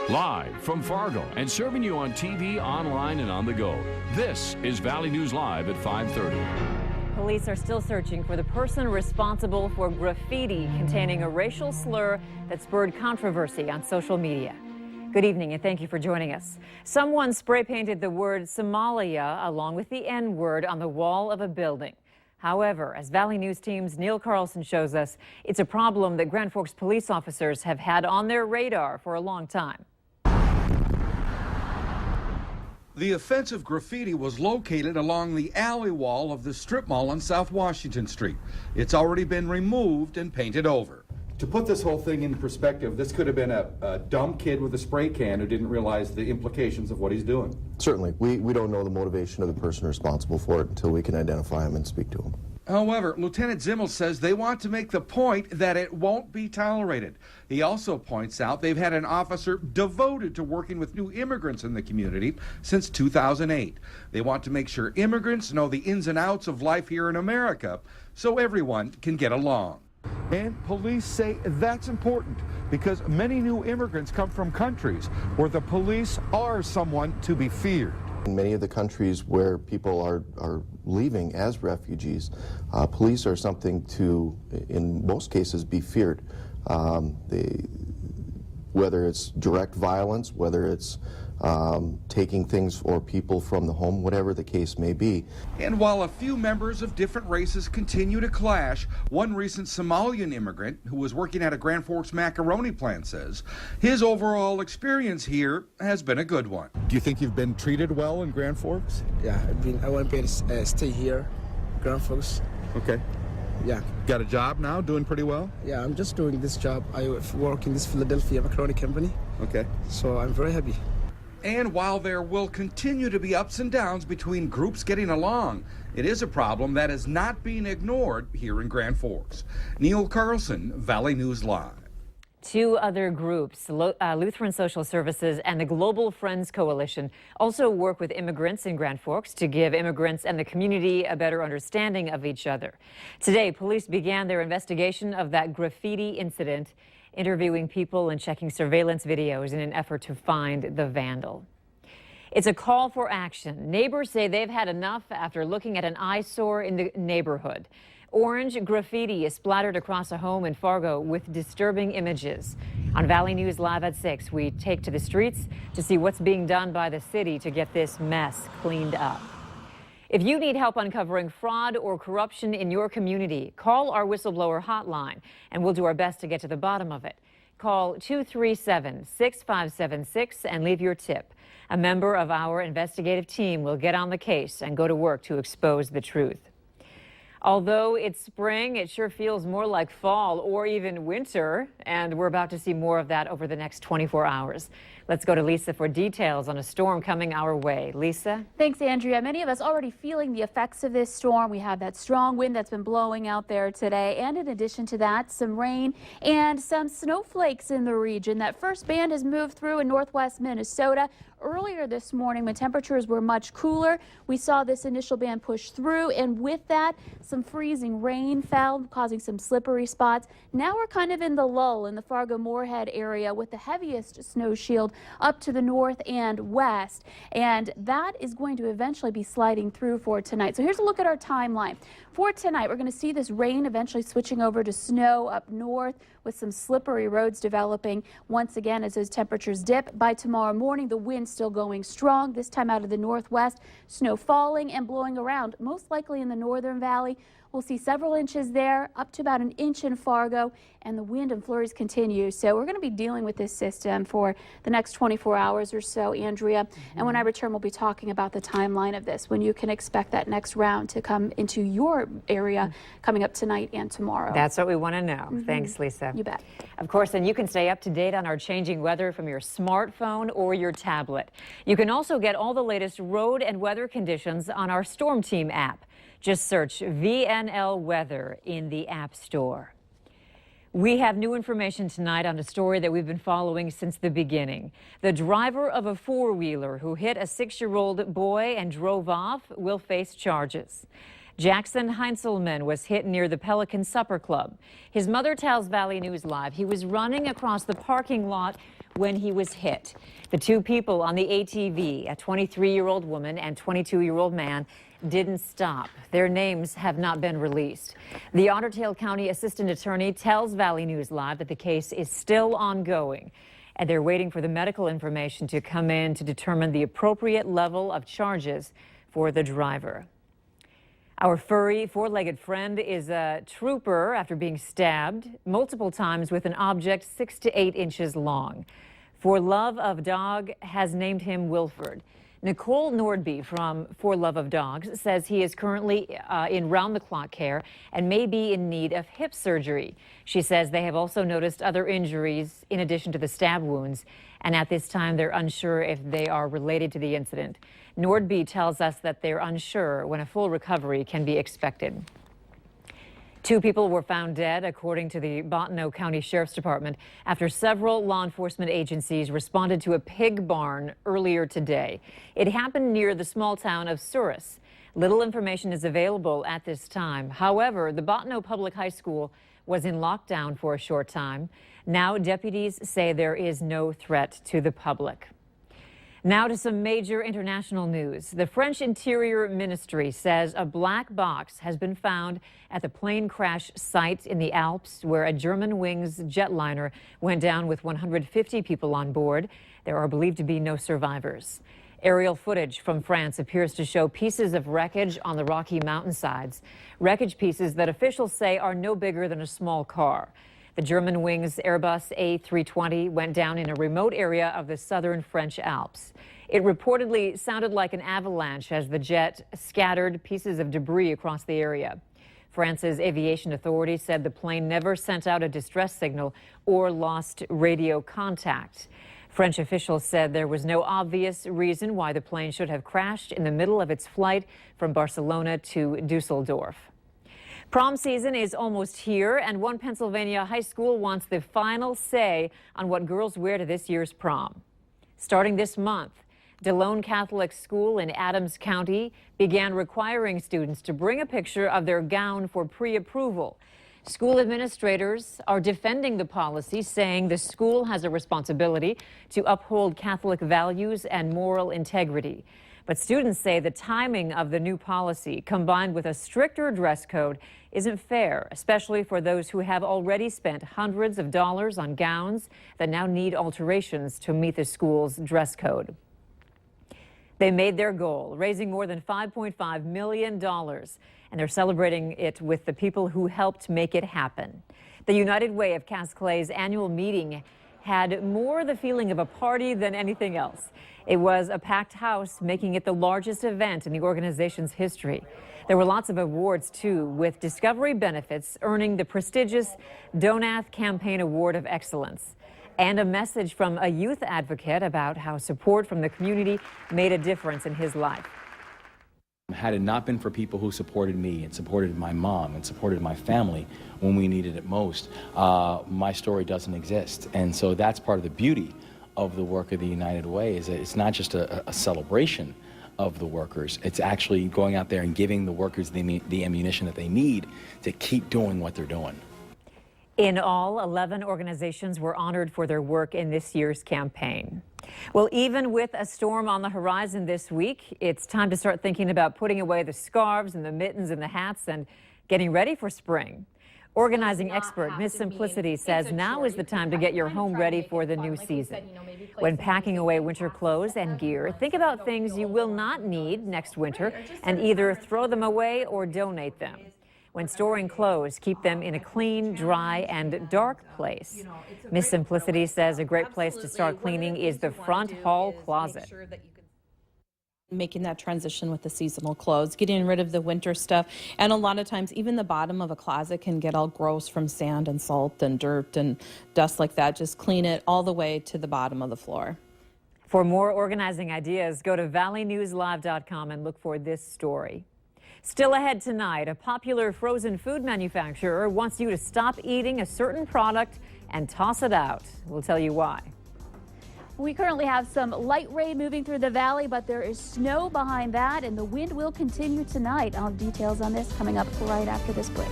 Live from Fargo and serving you on TV, online, and on the go. This is Valley News Live at 5:30. Police are still searching for the person responsible for graffiti containing a racial slur that spurred controversy on social media. Good evening and thank you for joining us. Someone spray painted the word Somalia along with the N-word on the wall of a building. However, as Valley News Team's Neil Carlson shows us, it's a problem that Grand Forks police officers have had on their radar for a long time. The offensive graffiti was located along the alley wall of the strip mall on South Washington Street. It's already been removed and painted over. To put this whole thing in perspective, this could have been a dumb kid with a spray can who didn't realize the implications of what he's doing. Certainly. We don't know the motivation of the person responsible for it until we can identify him and speak to him. However, Lieutenant Zimmel says they want to make the point that it won't be tolerated. He also points out they've had an officer devoted to working with new immigrants in the community since 2008. They want to make sure immigrants know the ins and outs of life here in America so everyone can get along. And police say that's important because many new immigrants come from countries where the police are someone to be feared. In many of the countries where people are leaving as refugees, police are something to, in most cases, be feared. Whether it's direct violence, whether it's taking things or people from the home, whatever the case may be. And while a few members of different races continue to clash, one recent Somalian immigrant who was working at a Grand Forks macaroni plant says his overall experience here has been a good one. Do you think you've been treated well in Grand Forks? Yeah, I want to stay here, Grand Forks. Okay. Yeah. Got a job now, doing pretty well? Yeah, I'm just doing this job. I work in this Philadelphia macaroni company. Okay. So I'm very happy. And while there will continue to be ups and downs between groups getting along, it is a problem that is not being ignored here in Grand Forks. Neil Carlson, Valley News Live. Two other groups, Lutheran Social Services and the Global Friends Coalition, also work with immigrants in Grand Forks to give immigrants and the community a better understanding of each other. Today, police began their investigation of that graffiti incident, interviewing people and checking surveillance videos in an effort to find the vandal. It's a call for action. Neighbors say they've had enough after looking at an eyesore in the neighborhood. Orange graffiti is splattered across a home in Fargo with disturbing images. On Valley News Live at 6, we take to the streets to see what's being done by the city to get this mess cleaned up. If you need help uncovering fraud or corruption in your community, call our whistleblower hotline, and we'll do our best to get to the bottom of it. Call 237-6576 and leave your tip. A member of our investigative team will get on the case and go to work to expose the truth. Although it's spring, it sure feels more like fall or even winter, and we're about to see more of that over the next 24 hours. Let's go to Lisa for details on a storm coming our way. Lisa? Thanks, Andrea. Many of us already feeling the effects of this storm. We have that strong wind that's been blowing out there today, and in addition to that, some rain and some snowflakes in the region. That first band has moved through in northwest Minnesota. Earlier this morning, when temperatures were much cooler, we saw this initial band push through, and with that, some freezing rain fell, causing some slippery spots. Now we're kind of in the lull in the Fargo-Moorhead area with the heaviest snow shield up to the north and west, and that is going to eventually be sliding through for tonight. So here's a look at our timeline. For tonight, we're going to see this rain eventually switching over to snow up north with some slippery roads developing once again as those temperatures dip. By tomorrow morning, the wind still going strong, this time out of the northwest, snow falling and blowing around, most likely in the northern valley. We'll see several inches there, up to about an inch in Fargo, and the wind and flurries continue. So we're going to be dealing with this system for the next 24 hours or so, Andrea. And when I return, we'll be talking about the timeline of this, when you can expect that next round to come into your area coming up tonight and tomorrow. That's what we want to know. Thanks, Lisa. You bet. Of course, and you can stay up to date on our changing weather from your smartphone or your tablet. You can also get all the latest road and weather conditions on our Storm Team app. Just search VNL Weather in the App Store. We have new information tonight on a story that we've been following since the beginning. The driver of a four-wheeler who hit a 6-year-old boy and drove off will face charges. Jackson Heinzelman was hit near the Pelican Supper Club. His mother tells Valley News Live he was running across the parking lot when he was hit. The two people on the ATV, a 23-year-old woman and 22-year-old man, didn't stop. Their names have not been released. The Otter Tail County Assistant Attorney tells Valley News Live that the case is still ongoing, and they're waiting for the medical information to come in to determine the appropriate level of charges for the driver. Our furry, four-legged friend is a trooper after being stabbed multiple times with an object 6 to 8 inches long. For Love of Dog has named him Wilford. Nicole Nordby from For Love of Dogs says he is currently in round-the-clock care and may be in need of hip surgery. She says they have also noticed other injuries in addition to the stab wounds, and at this time they're unsure if they are related to the incident. Nordby tells us that they're unsure when a full recovery can be expected. 2 people were found dead, according to the Bottineau County Sheriff's Department, after several law enforcement agencies responded to a pig barn earlier today. It happened near the small town of Souris. Little information is available at this time. However, the Bottineau Public High School was in lockdown for a short time. Now, deputies say there is no threat to the public. Now to some major international news. The French Interior Ministry says a black box has been found at the plane crash site in the Alps where a Germanwings jetliner went down with 150 people on board. There are believed to be no survivors. Aerial footage from France appears to show pieces of wreckage on the Rocky mountainsides. Wreckage pieces that officials say are no bigger than a small car. The Germanwings Airbus A320 went down in a remote area of the southern French Alps. It reportedly sounded like an avalanche as the jet scattered pieces of debris across the area. France's aviation authorities said the plane never sent out a distress signal or lost radio contact. French officials said there was no obvious reason why the plane should have crashed in the middle of its flight from Barcelona to Dusseldorf. Prom season is almost here, and one Pennsylvania high school wants the final say on what girls wear to this year's prom. Starting this month, DeLone Catholic School in Adams County began requiring students to bring a picture of their gown for pre-approval. School administrators are defending the policy, saying the school has a responsibility to uphold Catholic values and moral integrity. But students say the timing of the new policy, combined with a stricter dress code, isn't fair, especially for those who have already spent hundreds of dollars on gowns that now need alterations to meet the school's dress code. They made their goal, raising more than $5.5 million, and they're celebrating it with the people who helped make it happen. The United Way of Cass Clay's annual meeting had more the feeling of a party than anything else. It was a packed house, making it the largest event in the organization's history. There were lots of awards, too, with Discovery Benefits earning the prestigious Donath Campaign Award of Excellence, and a message from a youth advocate about how support from the community made a difference in his life. Had it not been for people who supported me and supported my mom and supported my family when we needed it most, my story doesn't exist. And so that's part of the beauty of the work of the United Way, is that it's not just a celebration of the workers. It's actually going out there and giving the workers the ammunition that they need to keep doing what they're doing. In all, 11 organizations were honored for their work in this year's campaign. Well, even with a storm on the horizon this week, it's time to start thinking about putting away the scarves and the mittens and the hats and getting ready for spring. Organizing expert Miss Simplicity says now is the time to get your home ready for the new season. When packing away winter clothes and gear, think about things you will not need next winter and either throw them away or donate them. When storing clothes, keep them in a clean, dry, and dark place. Miss Simplicity says a great place to start cleaning is the front hall closet. Making that transition with the seasonal clothes, getting rid of the winter stuff, and a lot of times even the bottom of a closet can get all gross from sand and salt and dirt and dust like that. Just clean it all the way to the bottom of the floor. For more organizing ideas, go to valleynewslive.com and look for this story. Still ahead tonight, a popular frozen food manufacturer wants you to stop eating a certain product and toss it out. We'll tell you why. We currently have some light rain moving through the valley, but there is snow behind that, and the wind will continue tonight. I'll have details on this coming up right after this break.